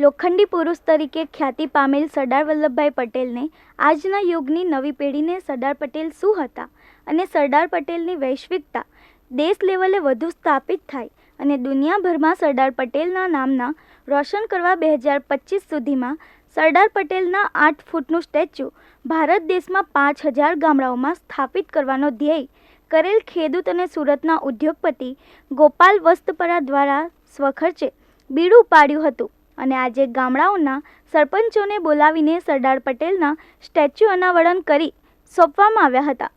લોખંડી પુરુષ તરીકે ખ્યાતિ પામેલ સરદાર વલ્લભભાઈ પટેલને આજના યુગની નવી પેઢીને સરદાર પટેલ શું હતા અને સરદાર પટેલની વૈશ્વિકતા દેશ લેવલે વધુ સ્થાપિત થાય અને દુનિયાભરમાં સરદાર પટેલના નામના રોશન કરવા 2025 સુધીમાં સરદાર પટેલના 8 ફૂટનું સ્ટેચ્યુ ભારત દેશમાં 5000 ગામડાઓમાં સ્થાપિત કરવાનો ધ્યેય કરેલ ખેડૂત અને સુરતના ઉદ્યોગપતિ ગોપાલ વસ્તપરા દ્વારા સ્વખર્ચે બીડું પાડ્યું હતું અને આજે ગામડાઓના સરપંચોને બોલાવીને સરદાર પટેલના સ્ટેચ્યુ અનાવરણ કરી સોંપવામાં આવ્યા હતા।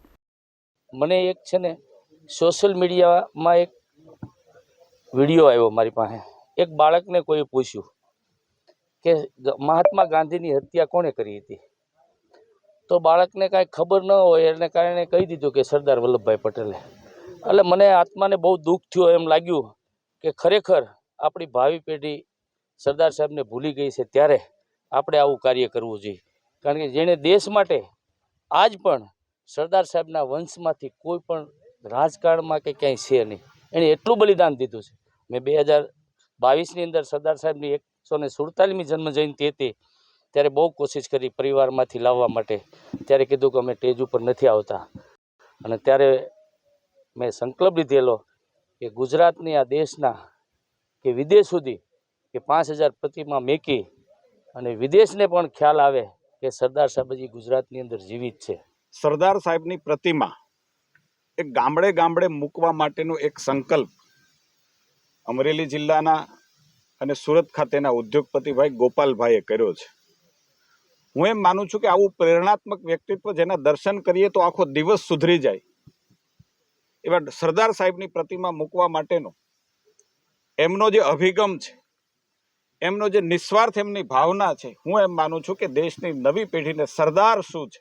મને એક છે ને સોશિયલ મીડિયામાં એક વિડીયો આવ્યો મારી પાસે। એક બાળકને કોઈ પૂછ્યું કે મહાત્મા ગાંધીની હત્યા કોણે કરી હતી, તો બાળકને કાંઈ ખબર ન હોય એને કારણે કહી દીધું કે સરદાર વલ્લભભાઈ પટેલે। એટલે મને આત્માને બહુ દુઃખ થયું, એમ લાગ્યું કે ખરેખર આપણી ભાવિ પેઢી સરદાર સાહેબને ભૂલી ગઈ છે। ત્યારે આપણે આવું કાર્ય કરવું જોઈએ, કારણ કે જેણે દેશ માટે આજ પણ સરદાર સાહેબના વંશમાંથી કોઈ પણ રાજકારણમાં કે ક્યાંય છે નહીં, એણે એટલું બલિદાન દીધું છે। મેં 2022ની અંદર સરદાર સાહેબની 147મી જન્મજયંતિ હતી ત્યારે બહુ કોશિશ કરી પરિવારમાંથી લાવવા માટે, ત્યારે કીધું કે અમે સ્ટેજ ઉપર નથી આવતા, અને ત્યારે મેં સંકલ્પ લીધેલો કે ગુજરાતની આ દેશના કે વિદેશ સુધી કે 5000 પ્રતિમા મેકી અને વિદેશને પણ ખ્યાલ આવે કે સરદાર સાહેબ હજી ગુજરાતની અંદર જીવિત છે। સરદાર સાહેબની પ્રતિમા એક ગામડે ગામડે મૂકવા માટેનો એક સંકલ્પ અમરેલી જિલ્લાના અને સુરત ખાતેના ઉદ્યોગપતિ ભાઈ ગોપાલભાઈએ કર્યો છે। હું એમ માનું છું કે આવું પ્રેરણાત્મક વ્યક્તિત્વ જેના દર્શન કરીએ તો આખો દિવસ સુધરી જાય એવા સરદાર સાહેબની પ્રતિમા મૂકવા માટેનો એમનો જે અભિગમ છે, એમનો જે નિસ્વાર્થ એમની ભાવના છે, હું એમ માનું છું કે દેશની નવી પેઢીને સરદાર શું છે,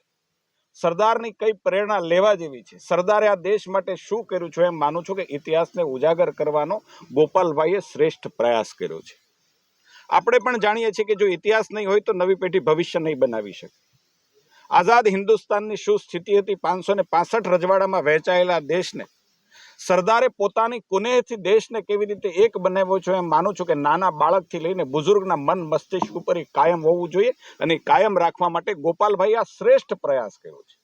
સરદારની કઈ પ્રેરણા લેવા જેવી છે, સરદારે આ દેશ માટે શું કર્યું છે, એમ માનું છું કે ઇતિહાસને ઉજાગર કરવાનો ગોપાલભાઈએ શ્રેષ્ઠ પ્રયાસ કર્યો છે। આપણે પણ જાણીએ છીએ કે જો ઇતિહાસ નહીં હોય તો નવી પેઢી ભવિષ્ય નહીં બનાવી શકે। આઝાદ હિન્દુસ્તાનની શું સ્થિતિ હતી, 565 રજવાડામાં વહેંચાયેલા દેશને સરદારે પોતાની કુનેહથી દેશને કેવી રીતે એક બનાવ્યો છે, એમ માનું છું કે નાના બાળકથી લઈને બુઝુર્ગના મન મસ્તિષ્ક ઉપર કાયમ હોવું જોઈએ અને કાયમ રાખવા માટે ગોપાલભાઈ આ શ્રેષ્ઠ પ્રયાસ કર્યો છે।